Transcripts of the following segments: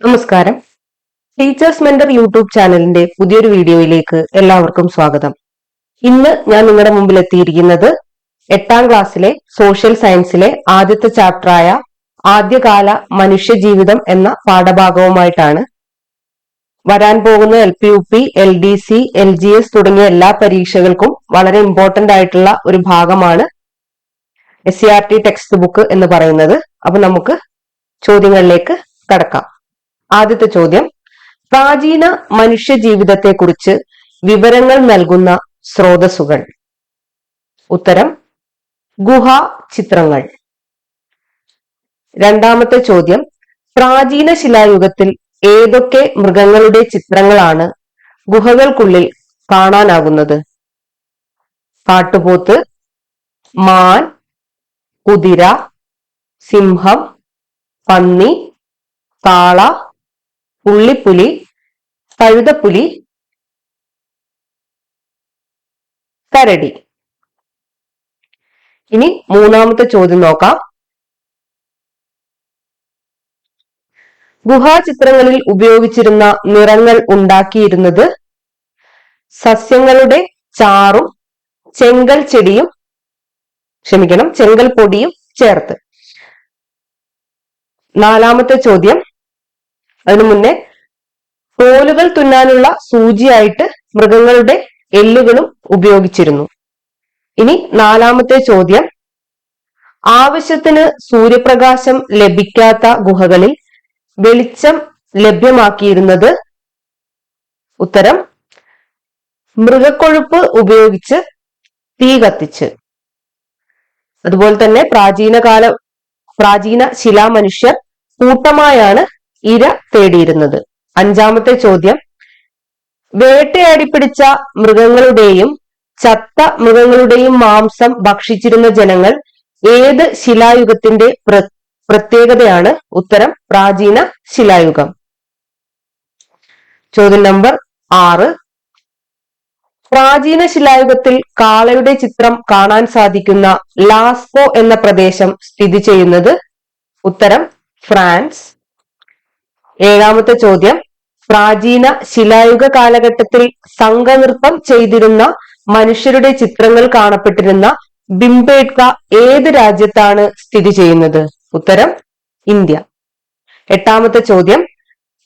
നമസ്കാരം. Teachers mentor YouTube ചാനലിന്റെ പുതിയൊരു വീഡിയോയിലേക്ക് എല്ലാവർക്കും സ്വാഗതം. ഇന്ന് ഞാൻ നിങ്ങളുടെ മുമ്പിൽ എത്തിയിരിക്കുന്നത് 8ാം ക്ലാസ്സിലെ സോഷ്യൽ സയൻസിലെ ആദ്യത്തെ ചാപ്റ്ററായ ആദ്യകാല മനുഷ്യജീവിതം എന്ന പാഠഭാഗവുമായിട്ടാണ്. വരാൻ പോകുന്ന LP, UP, LDC, LGS തുടങ്ങിയ എല്ലാ പരീക്ഷകൾക്കും വളരെ ഇമ്പോർട്ടന്റ് ആയിട്ടുള്ള ഒരു ഭാഗമാണ് SCERT ടെക്സ്റ്റ് ബുക്ക് എന്ന് പറയുന്നത്. അപ്പൊ നമുക്ക് ചോദ്യങ്ങളിലേക്ക് കടക്കാം. ആദ്യത്തെ ചോദ്യം: പ്രാചീന മനുഷ്യ ജീവിതത്തെക്കുറിച്ച് വിവരങ്ങൾ നൽകുന്ന സ്രോതസ്സുകൾ. ഉത്തരം: ഗുഹാ ചിത്രങ്ങൾ. രണ്ടാമത്തെ ചോദ്യം: പ്രാചീന ശിലായുഗത്തിൽ ഏതൊക്കെ മൃഗങ്ങളുടെ ചിത്രങ്ങളാണ് ഗുഹകൾക്കുള്ളിൽ കാണാനാകുന്നത്? കാട്ടുപോത്ത്, മാൻ, കുതിര, സിംഹം, പന്നി, കാള, പുള്ളിപ്പുലി, കഴുതപ്പുലി, കരടി. ഇനി മൂന്നാമത്തെ ചോദ്യം നോക്കാം. ഗുഹാചിത്രങ്ങളിൽ ഉപയോഗിച്ചിരുന്ന നിറങ്ങൾ ഉണ്ടാക്കിയിരുന്നത് സസ്യങ്ങളുടെ ചാറും ചെങ്കൽ പൊടിയും ചേർത്ത്. നാലാമത്തെ ചോദ്യം: അതിനു മുന്നേ തോലുകൾ തുന്നാനുള്ള സൂചിയായിട്ട് മൃഗങ്ങളുടെ എല്ലുകളും ഉപയോഗിച്ചിരുന്നു. ഇനി നാലാമത്തെ ചോദ്യം: ആവശ്യത്തിന് സൂര്യപ്രകാശം ലഭിക്കാത്ത ഗുഹകളിൽ വെളിച്ചം ലഭ്യമാക്കിയിരുന്നത്? ഉത്തരം: മൃഗക്കൊഴുപ്പ് ഉപയോഗിച്ച് തീ കത്തിച്ച്. അതുപോലെ തന്നെ പ്രാചീന ശിലാമനുഷ്യർ കൂട്ടമായാണ് ഇര തേടിയിരുന്നത്. അഞ്ചാമത്തെ ചോദ്യം: വേട്ടയാടിപ്പിടിച്ച മൃഗങ്ങളുടെയും ചത്ത മൃഗങ്ങളുടെയും മാംസം ഭക്ഷിച്ചിരുന്ന ജനങ്ങൾ ഏത് ശിലായുഗത്തിന്റെ പ്രത്യേകതയാണ്? ഉത്തരം: പ്രാചീന ശിലായുഗം. ചോദ്യം നമ്പർ 6: പ്രാചീന ശിലായുഗത്തിൽ കാളയുടെ ചിത്രം കാണാൻ സാധിക്കുന്ന ലാസ്കോ എന്ന പ്രദേശം സ്ഥിതി ചെയ്യുന്നത്? ഉത്തരം: ഫ്രാൻസ്. ഏഴാമത്തെ ചോദ്യം: പ്രാചീന ശിലായുഗ കാലഘട്ടത്തിൽ സംഘനൃത്തം ചെയ്തിരുന്ന മനുഷ്യരുടെ ചിത്രങ്ങൾ കാണപ്പെട്ടിരുന്ന ഭിംബേട്ക ഏത് രാജ്യത്താണ് സ്ഥിതി ചെയ്യുന്നത്? ഉത്തരം: ഇന്ത്യ. എട്ടാമത്തെ ചോദ്യം: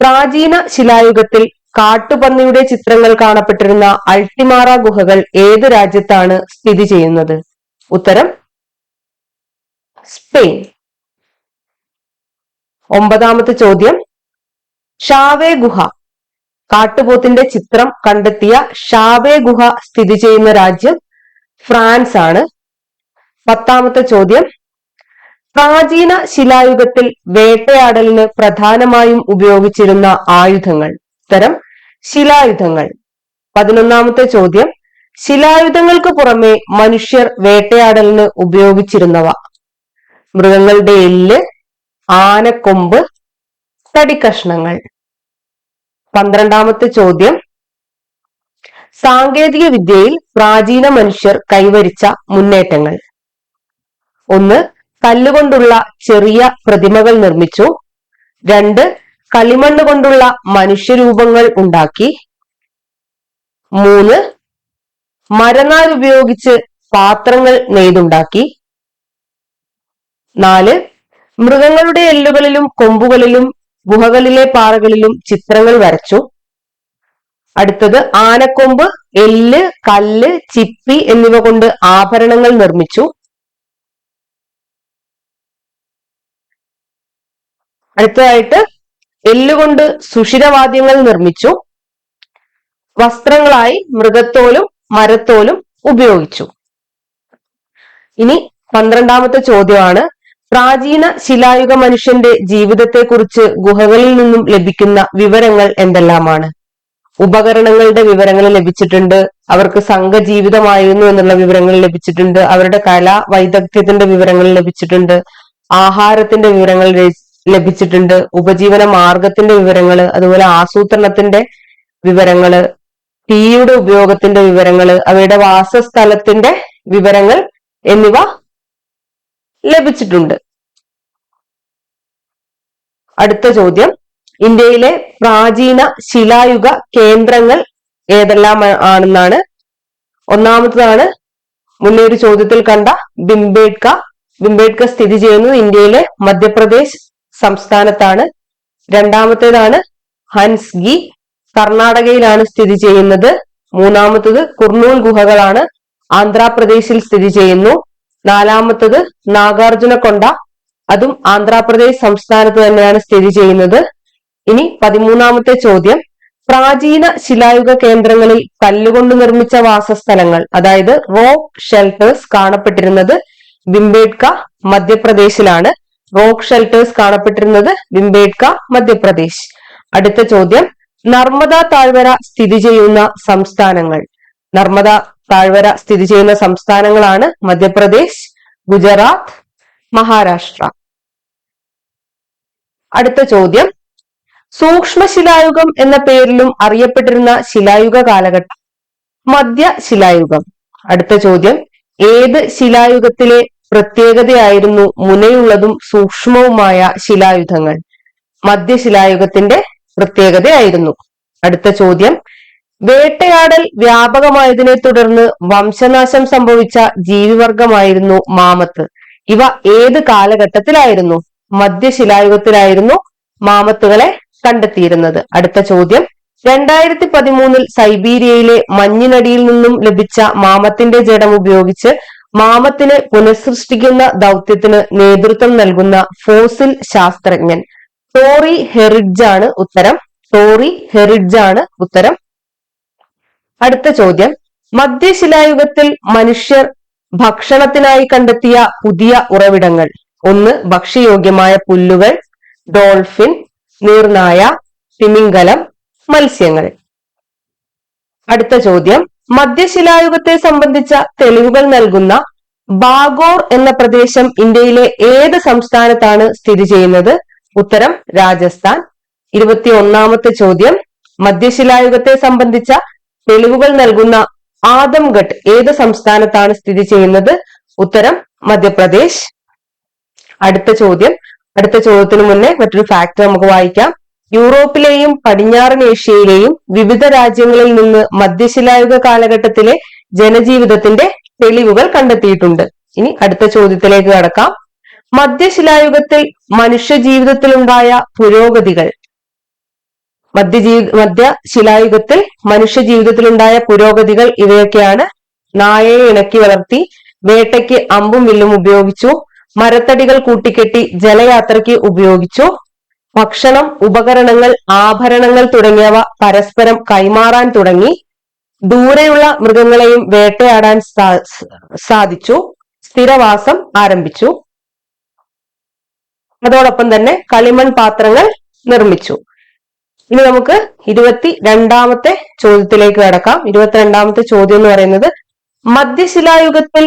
പ്രാചീന ശിലായുഗത്തിൽ കാട്ടുപന്നിയുടെ ചിത്രങ്ങൾ കാണപ്പെട്ടിരുന്ന അൾട്ടിമാറ ഗുഹകൾ ഏത് രാജ്യത്താണ് സ്ഥിതി ചെയ്യുന്നത്? ഉത്തരം: സ്പെയിൻ. ഒമ്പതാമത്തെ ചോദ്യം: ഷാവേ ഗുഹ, കാട്ടുപോത്തിന്റെ ചിത്രം കണ്ടെത്തിയ ഷാവേ ഗുഹ സ്ഥിതി ചെയ്യുന്ന രാജ്യം ഫ്രാൻസ് ആണ്. പത്താമത്തെ ചോദ്യം: പ്രാചീന ശിലായുഗത്തിൽ വേട്ടയാടലിന് പ്രധാനമായും ഉപയോഗിച്ചിരുന്ന ആയുധങ്ങൾ? ഉത്തരം: ശിലായുധങ്ങൾ. 11ാമത്തെ ചോദ്യം: ശിലായുധങ്ങൾക്ക് പുറമെ മനുഷ്യർ വേട്ടയാടലിന് ഉപയോഗിച്ചിരുന്നവ? മൃഗങ്ങളുടെ എല്ല്, ആനക്കൊമ്പ്, തടിക്കഷ്ണങ്ങൾ. 12ാമത്തെ ചോദ്യം: സാങ്കേതിക വിദ്യയിൽ പ്രാചീന മനുഷ്യർ കൈവരിച്ച മുന്നേറ്റങ്ങൾ? 1. കല്ലുകൊണ്ടുള്ള ചെറിയ പ്രതിമകൾ നിർമ്മിച്ചു. 2. കളിമണ്ണ് കൊണ്ടുള്ള മനുഷ്യരൂപങ്ങൾ ഉണ്ടാക്കി. 3. മരനാർ ഉപയോഗിച്ച് പാത്രങ്ങൾ നെയ്തുണ്ടാക്കി. 4. മൃഗങ്ങളുടെ എല്ലുകളിലും കൊമ്പുകളിലും ഗുഹകളിലെ പാറകളിലും ചിത്രങ്ങൾ വരച്ചു. അടുത്തത് ആനക്കൊമ്പ്, എല്ല്, കല്ല്, ചിപ്പി എന്നിവ കൊണ്ട് ആഭരണങ്ങൾ നിർമ്മിച്ചു. അടുത്തതായിട്ട് എല്ലുകൊണ്ട് സുഷിരവാദ്യങ്ങൾ നിർമ്മിച്ചു. വസ്ത്രങ്ങളായി മൃഗത്തോലും മരത്തോലും ഉപയോഗിച്ചു. ഇനി 12ാമത്തെ ചോദ്യമാണ്: പ്രാചീന ശിലായുഗ മനുഷ്യന്റെ ജീവിതത്തെക്കുറിച്ച് ഗുഹകളിൽ നിന്നും ലഭിക്കുന്ന വിവരങ്ങൾ എന്തെല്ലാമാണ്? ഉപകരണങ്ങളുടെ വിവരങ്ങൾ ലഭിച്ചിട്ടുണ്ട്, അവർക്ക് സംഘജീവിതമായിരുന്നു എന്നുള്ള വിവരങ്ങൾ ലഭിച്ചിട്ടുണ്ട്, അവരുടെ വൈദഗ്ധ്യത്തിന്റെ വിവരങ്ങൾ ലഭിച്ചിട്ടുണ്ട്, ആഹാരത്തിന്റെ വിവരങ്ങൾ ലഭിച്ചിട്ടുണ്ട്, ഉപജീവന മാർഗത്തിന്റെ വിവരങ്ങൾ, അതുപോലെ ആസൂത്രണത്തിന്റെ വിവരങ്ങള്, തീയുടെ ഉപയോഗത്തിന്റെ വിവരങ്ങള്, അവയുടെ വാസസ്ഥലത്തിന്റെ വിവരങ്ങൾ എന്നിവ ലഭിച്ചിട്ടുണ്ട്. അടുത്ത ചോദ്യം: ഇന്ത്യയിലെ പ്രാചീന ശിലായുഗ കേന്ദ്രങ്ങൾ ഏതെല്ലാം ആണെന്നാണ്. ഒന്നാമത്തതാണ് മുന്നേ ഒരു ചോദ്യത്തിൽ കണ്ട ഭിംബേട്ക. ഭിംബേട്ക സ്ഥിതി ചെയ്യുന്നത് ഇന്ത്യയിലെ മധ്യപ്രദേശ് സംസ്ഥാനത്താണ്. രണ്ടാമത്തേതാണ് ഹൻസ്ഗി, കർണാടകയിലാണ് സ്ഥിതി ചെയ്യുന്നത്. മൂന്നാമത്തത് കുർണൂൽ ഗുഹകളാണ്, ആന്ധ്രാപ്രദേശിൽ സ്ഥിതി ചെയ്യുന്നു. നാലാമത്തത് നാഗാർജുനകൊണ്ട, അതും ആന്ധ്രാപ്രദേശ് സംസ്ഥാനത്ത് തന്നെയാണ് സ്ഥിതി ചെയ്യുന്നത്. ഇനി 13ാമത്തെ ചോദ്യം, പ്രാചീന ശിലായുഗ കേന്ദ്രങ്ങളിൽ കല്ലുകൊണ്ട് നിർമ്മിച്ച വാസസ്ഥലങ്ങൾ, അതായത് റോക്ക് ഷെൽട്ടേഴ്സ് കാണപ്പെട്ടിരുന്നത് ഭിംബേട്ക മധ്യപ്രദേശിലാണ്. റോക്ക് ഷെൽട്ടേഴ്സ് കാണപ്പെട്ടിരുന്നത് ഭിംബേട്ക മധ്യപ്രദേശ്. അടുത്ത ചോദ്യം, നർമ്മദ താഴ്വര സ്ഥിതി ചെയ്യുന്ന സംസ്ഥാനങ്ങൾ. നർമ്മദ താഴ്വര സ്ഥിതി ചെയ്യുന്ന സംസ്ഥാനങ്ങളാണ് മധ്യപ്രദേശ്, ഗുജറാത്ത്, മഹാരാഷ്ട്ര. അടുത്ത ചോദ്യം, സൂക്ഷ്മശിലായുഗം എന്ന പേരിലും അറിയപ്പെട്ടിരുന്ന ശിലായുഗ കാലഘട്ടം മധ്യശിലായുഗം. അടുത്ത ചോദ്യം, ഏത് ശിലായുഗത്തിലെ പ്രത്യേകതയായിരുന്നു മുനയുള്ളതും സൂക്ഷ്മവുമായ ശിലായുധങ്ങൾ? മധ്യശിലായുഗത്തിന്റെ പ്രത്യേകതയായിരുന്നു. അടുത്ത ചോദ്യം, വേട്ടയാടൽ വ്യാപകമായതിനെ തുടർന്ന് വംശനാശം സംഭവിച്ച ജീവിവർഗമായിരുന്നു മാമത്ത്. ഇവ ഏത് കാലഘട്ടത്തിലായിരുന്നു? മധ്യശിലായുഗത്തിലായിരുന്നു മാമത്തുകളെ കണ്ടെത്തിയിരുന്നത്. അടുത്ത ചോദ്യം, 2013 സൈബീരിയയിലെ മഞ്ഞിനടിയിൽ നിന്നും ലഭിച്ച മാമത്തിന്റെ ജഡം ഉപയോഗിച്ച് മാമത്തിനെ പുനഃസൃഷ്ടിക്കുന്ന ദൗത്യത്തിന് നേതൃത്വം നൽകുന്ന ഫോസിൽ ശാസ്ത്രജ്ഞൻ? ടോറി ഹെറിഡ്ജ് ആണ് ഉത്തരം. ടോറി ഹെറിഡ്ജ് ആണ് ഉത്തരം. അടുത്ത ചോദ്യം, മധ്യശിലായുഗത്തിൽ മനുഷ്യർ ഭക്ഷണത്തിനായി കണ്ടെത്തിയ പുതിയ ഉറവിടങ്ങൾ. ഒന്ന്, ഭക്ഷ്യയോഗ്യമായ പുല്ലുകൾ, ഡോൾഫിൻ, നീർനായ, തിമിംഗലം, മത്സ്യങ്ങൾ. അടുത്ത ചോദ്യം, മധ്യശിലായുഗത്തെ സംബന്ധിച്ച തെളിവുകൾ നൽകുന്ന ബാഗോർ എന്ന പ്രദേശം ഇന്ത്യയിലെ ഏത് സംസ്ഥാനത്താണ് സ്ഥിതി ചെയ്യുന്നത്? ഉത്തരം രാജസ്ഥാൻ. 21ാമത്തെ ചോദ്യം, മധ്യശിലായുഗത്തെ സംബന്ധിച്ച തെളിവുകൾ നൽകുന്ന ആദംഘട്ട് ഏത് സംസ്ഥാനത്താണ് സ്ഥിതി ചെയ്യുന്നത്? ഉത്തരം മധ്യപ്രദേശ്. അടുത്ത ചോദ്യത്തിന് മുന്നേ മറ്റൊരു ഫാക്ട് നമുക്ക് വായിക്കാം. യൂറോപ്പിലെയും പടിഞ്ഞാറൻ ഏഷ്യയിലെയും വിവിധ രാജ്യങ്ങളിൽ നിന്ന് മധ്യശിലായുഗ കാലഘട്ടത്തിലെ ജനജീവിതത്തിന്റെ തെളിവുകൾ കണ്ടെത്തിയിട്ടുണ്ട്. ഇനി അടുത്ത ചോദ്യത്തിലേക്ക് കടക്കാം. മധ്യശിലായുഗത്തിൽ മനുഷ്യജീവിതത്തിലുണ്ടായ പുരോഗതികൾ. മധ്യശിലായുഗത്തിൽ മനുഷ്യജീവിതത്തിലുണ്ടായ പുരോഗതികൾ ഇവയൊക്കെയാണ്. നായയെ ഇണക്കി വളർത്തി, വേട്ടയ്ക്ക് അമ്പും വില്ലും ഉപയോഗിച്ചു, മരത്തടികൾ കൂട്ടിക്കെട്ടി ജലയാത്രയ്ക്ക് ഉപയോഗിച്ചു, ഭക്ഷണം, ഉപകരണങ്ങൾ, ആഭരണങ്ങൾ തുടങ്ങിയവ പരസ്പരം കൈമാറാൻ തുടങ്ങി, ദൂരെയുള്ള മൃഗങ്ങളെയും വേട്ടയാടാൻ സാധിച്ചു, സ്ഥിരവാസം ആരംഭിച്ചു, അതോടൊപ്പം തന്നെ കളിമൺ പാത്രങ്ങൾ നിർമ്മിച്ചു. ഇനി നമുക്ക് 22ാമത്തെ ചോദ്യത്തിലേക്ക് കടക്കാം. 22ാമത്തെ ചോദ്യം എന്ന് പറയുന്നത്, മധ്യശിലായുഗത്തിൽ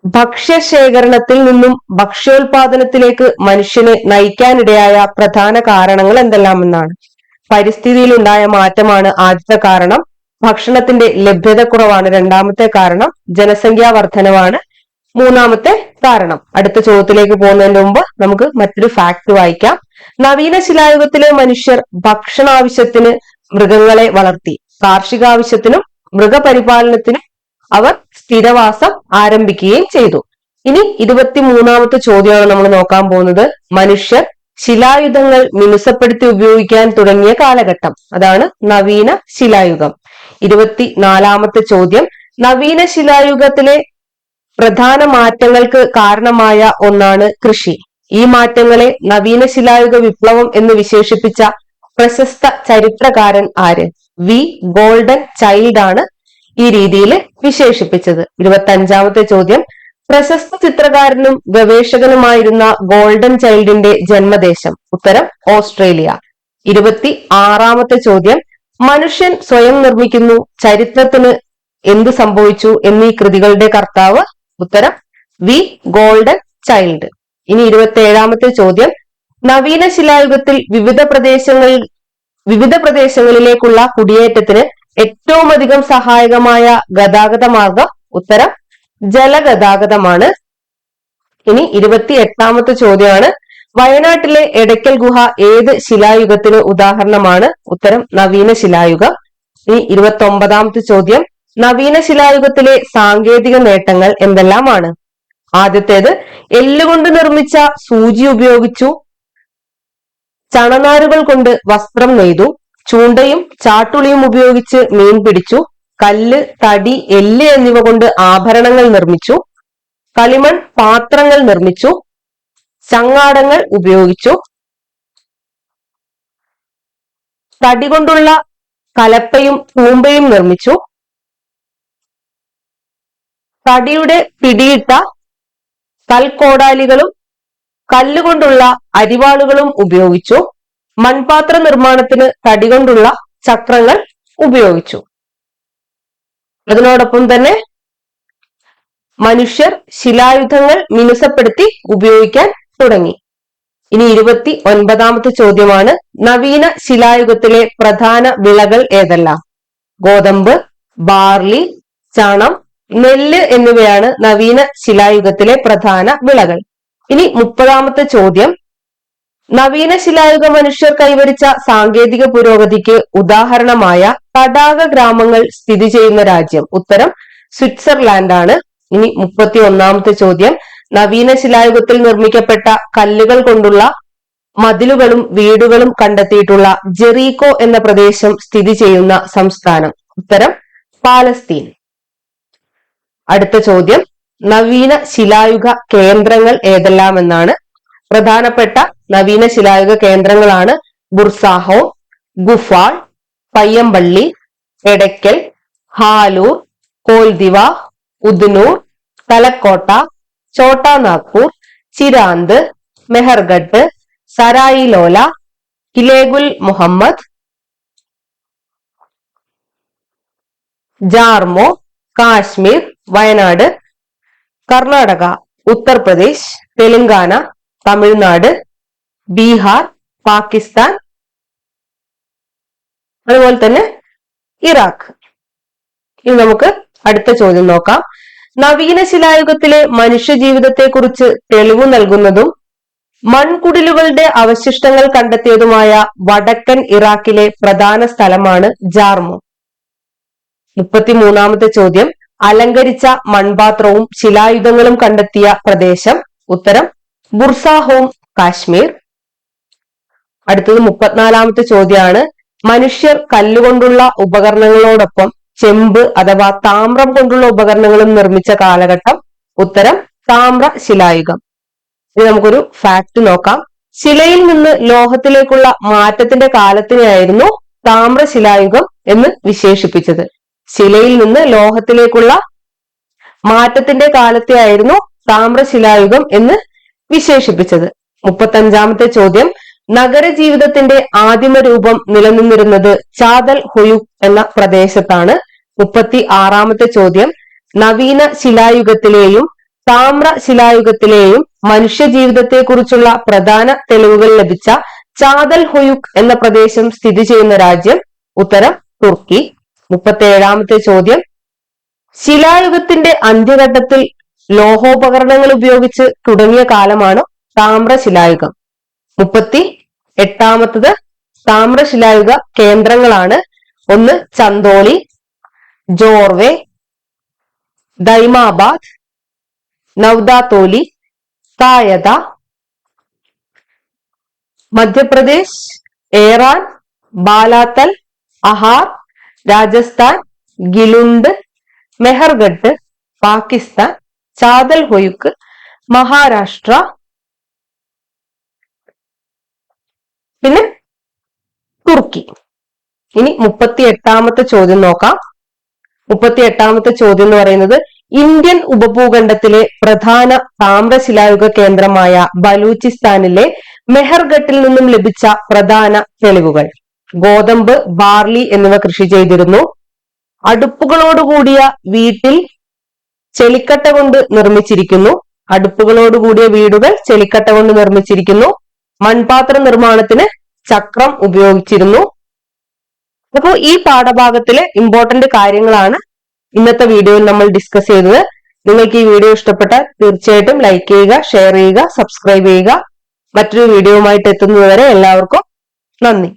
ഭക്ഷ്യശേഖരണത്തിൽ നിന്നും ഭക്ഷ്യോൽപാദനത്തിലേക്ക് മനുഷ്യനെ നയിക്കാനിടയായ പ്രധാന കാരണങ്ങൾ എന്തെല്ലാമെന്നാണ്. പരിസ്ഥിതിയിൽ ഉണ്ടായ മാറ്റമാണ് ആദ്യത്തെ കാരണം. ഭക്ഷണത്തിന്റെ ലഭ്യതക്കുറവാണ് രണ്ടാമത്തെ കാരണം. ജനസംഖ്യാ വർധനവാണ് മൂന്നാമത്തെ കാരണം. അടുത്ത ചോദ്യത്തിലേക്ക് പോകുന്നതിന് മുമ്പ് നമുക്ക് മറ്റൊരു ഫാക്ട് വായിക്കാം. നവീന ശിലായുഗത്തിലെ മനുഷ്യർ ഭക്ഷണാവശ്യത്തിന് മൃഗങ്ങളെ വളർത്തി. കാർഷികാവശ്യത്തിനും മൃഗപരിപാലനത്തിനും അവർ സ്ഥിരവാസം ആരംഭിക്കുകയും ചെയ്തു. ഇനി 23ാമത്തെ ചോദ്യമാണ് നമ്മൾ നോക്കാൻ പോകുന്നത്. മനുഷ്യർ ശിലായുധങ്ങൾ മിനുസപ്പെടുത്തി ഉപയോഗിക്കാൻ തുടങ്ങിയ കാലഘട്ടം, അതാണ് നവീന ശിലായുഗം. 24ാമത്തെ ചോദ്യം, നവീന ശിലായുഗത്തിലെ പ്രധാന മാറ്റങ്ങൾക്ക് കാരണമായ ഒന്നാണ് കൃഷി. ഈ മാറ്റങ്ങളെ നവീന ശിലായുഗ വിപ്ലവം എന്ന് വിശേഷിപ്പിച്ച പ്രശസ്ത ചരിത്രകാരൻ ആര്? വി ഗോൾഡൻ ചൈൽഡ് ആണ് ഈ രീതിയിൽ വിശേഷിപ്പിച്ചത്. 25ാമത്തെ ചോദ്യം, പ്രശസ്ത ചിത്രകാരനും ഗവേഷകനുമായിരുന്ന ഗോൾഡൻ ചൈൽഡിന്റെ ജന്മദേശം? ഉത്തരം ഓസ്ട്രേലിയ. 26ാമത്തെ ചോദ്യം, മനുഷ്യൻ സ്വയം നിർമ്മിക്കുന്നു, ചരിത്രത്തിന് എന്ത് സംഭവിച്ചു എന്നീ കൃതികളുടെ കർത്താവ്? ഉത്തരം വി ഗോൾഡൻ ചൈൽഡ്. ഇനി 27ാമത്തെ ചോദ്യം, നവീന ശിലായുഗത്തിൽ വിവിധ പ്രദേശങ്ങളിലേക്കുള്ള കുടിയേറ്റത്തിന് ഏറ്റവും അധികം സഹായകമായ ഗതാഗത മാർഗം? ഉത്തരം ജലഗതാഗതമാണ്. ഇനി 28ാമത്തെ ചോദ്യമാണ്, വയനാട്ടിലെ എടയ്ക്കൽ ഗുഹ ഏത് ശിലായുഗത്തിന് ഉദാഹരണമാണ്? ഉത്തരം നവീന ശിലായുഗം. ഇനി 29ാമത്തെ ചോദ്യം, നവീന ശിലായുഗത്തിലെ സാങ്കേതിക നേട്ടങ്ങൾ എന്തെല്ലാമാണ്? ആദ്യത്തേത്, എല്ലുകൊണ്ട് നിർമ്മിച്ച സൂചി ഉപയോഗിച്ചു ചണനാരുകൾ കൊണ്ട് വസ്ത്രം നെയ്തു, ചൂണ്ടയും ചാട്ടുളിയും ഉപയോഗിച്ച് മീൻ പിടിച്ചു, കല്ല്, തടി, എല്ല് എന്നിവ കൊണ്ട് ആഭരണങ്ങൾ നിർമ്മിച്ചു, കളിമൺ പാത്രങ്ങൾ നിർമ്മിച്ചു, ചങ്ങാടങ്ങൾ ഉപയോഗിച്ചു, തടി കൊണ്ടുള്ള കലപ്പയും തൂമ്പയും നിർമ്മിച്ചു, തടിയുടെ പിടിയിട്ട കൽക്കോടാലികളും കല്ലുകൊണ്ടുള്ള അരിവാളുകളും ഉപയോഗിച്ചു, മൺപാത്ര നിർമ്മാണത്തിന് തടി കൊണ്ടുള്ള ചക്രങ്ങൾ ഉപയോഗിച്ചു. അതിനോടൊപ്പം തന്നെ മനുഷ്യർ ശിലായുധങ്ങൾ മിനുസപ്പെടുത്തി ഉപയോഗിക്കാൻ തുടങ്ങി. ഇനി 29ാമത്തെ ചോദ്യമാണ്, നവീന ശിലായുഗത്തിലെ പ്രധാന വിളകൾ ഏതെല്ലാം? ഗോതമ്പ്, ബാർലി, ചണം, നെല്ല് എന്നിവയാണ് നവീന ശിലായുഗത്തിലെ പ്രധാന വിളകൾ. ഇനി 30ാമത്തെ ചോദ്യം, നവീന ശിലായുഗ മനുഷ്യർ കൈവരിച്ച സാങ്കേതിക പുരോഗതിക്ക് ഉദാഹരണമായ തടാക ഗ്രാമങ്ങൾ സ്ഥിതി ചെയ്യുന്ന രാജ്യം? ഉത്തരം സ്വിറ്റ്സർലാൻഡ് ആണ്. ഇനി 31ാമത്തെ ചോദ്യം, നവീന ശിലായുഗത്തിൽ നിർമ്മിക്കപ്പെട്ട കല്ലുകൾ കൊണ്ടുള്ള മതിലുകളും വീടുകളും കണ്ടെത്തിയിട്ടുള്ള ജെറീക്കോ എന്ന പ്രദേശം സ്ഥിതി ചെയ്യുന്ന സംസ്ഥാനം? ഉത്തരം പാലസ്തീൻ. അടുത്ത ചോദ്യം, നവീന ശിലായുഗ കേന്ദ്രങ്ങൾ ഏതെല്ലാം എന്നാണ്? പ്രധാനപ്പെട്ട നവീന ശിലായുഗ കേന്ദ്രങ്ങളാണ് ബുർസാഹോം, ഗുഫാൾ, പയ്യമ്പള്ളി, എടയ്ക്കൽ, ഹാലൂർ, കോൽദിവ, ഉദ്നൂർ, തലക്കോട്ട, ചോട്ടാ നാഗ്പൂർ, ചിരാന്ത്, മെഹർഗഡ്, സരായി ലോല, കിലേഗുൽ മുഹമ്മദ്, ജാർമോ, കാശ്മീർ, വയനാട്, കർണാടക, ഉത്തർപ്രദേശ്, തെലങ്കാന, തമിഴ്നാട്, ബീഹാർ, പാകിസ്ഥാൻ, അതുപോലെ തന്നെ ഇറാഖ്. ഇനി നമുക്ക് അടുത്ത ചോദ്യം നോക്കാം. നവീന ശിലായുഗത്തിലെ മനുഷ്യ ജീവിതത്തെ കുറിച്ച് തെളിവ് നൽകുന്നതും മൺകുടിലുകളുടെ അവശിഷ്ടങ്ങൾ കണ്ടെത്തിയതുമായ വടക്കൻ ഇറാഖിലെ പ്രധാന സ്ഥലമാണ് ജാർമോ. 33ാമത്തെ ചോദ്യം, അലങ്കരിച്ച മൺപാത്രവും ശിലായുധങ്ങളും കണ്ടെത്തിയ പ്രദേശം? ഉത്തരം ബുർസാഹോം, കാശ്മീർ. അടുത്തത് 34ാമത്തെ ചോദ്യമാണ്, മനുഷ്യർ കല്ലുകൊണ്ടുള്ള ഉപകരണങ്ങളോടൊപ്പം ചെമ്പ് അഥവാ താമ്രം കൊണ്ടുള്ള ഉപകരണങ്ങളും നിർമ്മിച്ച കാലഘട്ടം? ഉത്തരം താമ്ര ശിലായുഗം. ഇനി നമുക്കൊരു ഫാക്ട് നോക്കാം. ശിലയിൽ നിന്ന് ലോഹത്തിലേക്കുള്ള മാറ്റത്തിന്റെ കാലത്തിനെയായിരുന്നു താമ്ര ശിലായുഗം എന്ന് വിശേഷിപ്പിച്ചത്. ശിലയിൽ നിന്ന് ലോഹത്തിലേക്കുള്ള മാറ്റത്തിന്റെ കാലത്തെയായിരുന്നു താമ്രശിലായുഗം എന്ന് വിശേഷിപ്പിച്ചത്. 35ാമത്തെ ചോദ്യം, നഗര ജീവിതത്തിന്റെ ആദിമ രൂപം നിലനിന്നിരുന്നത് ചാതൽ ഹുയുക് എന്ന പ്രദേശത്താണ്. 36ാമത്തെ ചോദ്യം, നവീന ശിലായുഗത്തിലെയും താമ്ര ശിലായുഗത്തിലെയും മനുഷ്യ ജീവിതത്തെ കുറിച്ചുള്ള പ്രധാന തെളിവുകൾ ലഭിച്ച ചാതൽ ഹുയുക് എന്ന പ്രദേശം സ്ഥിതി ചെയ്യുന്ന രാജ്യം? ഉത്തരം തുർക്കി. 37ാമത്തെ ചോദ്യം, ശിലായുഗത്തിന്റെ അന്ത്യഘട്ടത്തിൽ ലോഹോപകരണങ്ങൾ ഉപയോഗിച്ച് തുടങ്ങിയ കാലമാണ് താമ്രശിലായുഗം. 38ാമത്തത് താമ്രശിലായുഗ കേന്ദ്രങ്ങളാണ്. ഒന്ന് ചന്ദോളി, ജോർവെ, ദൈമാബാദ്, നവ്ദാത്തോലി, തായത. മധ്യപ്രദേശ്, ഏറാൻ, ബാലാത്തൽ, അഹാർ, രാജസ്ഥാൻ, ഗിലുണ്ട്, മെഹർഗഡ്, പാകിസ്ഥാൻ, ചാതൽ ഹുയുക്, മഹാരാഷ്ട്ര. പിന്നെ തുർക്കി. ഇനി 38ാമത്തെ ചോദ്യം നോക്കാം. 38ാമത്തെ ചോദ്യം എന്ന് പറയുന്നത്, ഇന്ത്യൻ ഉപഭൂഖണ്ഡത്തിലെ പ്രധാന താമ്രശിലായുഗ കേന്ദ്രമായ ബലൂചിസ്ഥാനിലെ മെഹർഗഡിൽ നിന്നും ലഭിച്ച പ്രധാന തെളിവുകൾ? ഗോതമ്പ്, ബാർലി എന്നിവ കൃഷി ചെയ്തിരുന്നു. അടുപ്പുകളോടുകൂടിയ വീട്ടിൽ ചെളിക്കട്ട കൊണ്ട് നിർമ്മിച്ചിരിക്കുന്നു. അടുപ്പുകളോടുകൂടിയ വീടുകൾ ചെളിക്കട്ട കൊണ്ട് നിർമ്മിച്ചിരിക്കുന്നു. മൺപാത്ര നിർമ്മാണത്തിന് ചക്രം ഉപയോഗിച്ചിരുന്നു. അപ്പോൾ ഈ പാഠഭാഗത്തിലെ ഇമ്പോർട്ടന്റ് കാര്യങ്ങളാണ് ഇന്നത്തെ വീഡിയോയിൽ നമ്മൾ ഡിസ്കസ് ചെയ്തത്. നിങ്ങൾക്ക് ഈ വീഡിയോ ഇഷ്ടപ്പെട്ടാൽ തീർച്ചയായിട്ടും ലൈക്ക് ചെയ്യുക, ഷെയർ ചെയ്യുക, സബ്സ്ക്രൈബ് ചെയ്യുക. മറ്റൊരു വീഡിയോയുമായിട്ട് എത്തുന്നതുവരെ എല്ലാവർക്കും നന്ദി.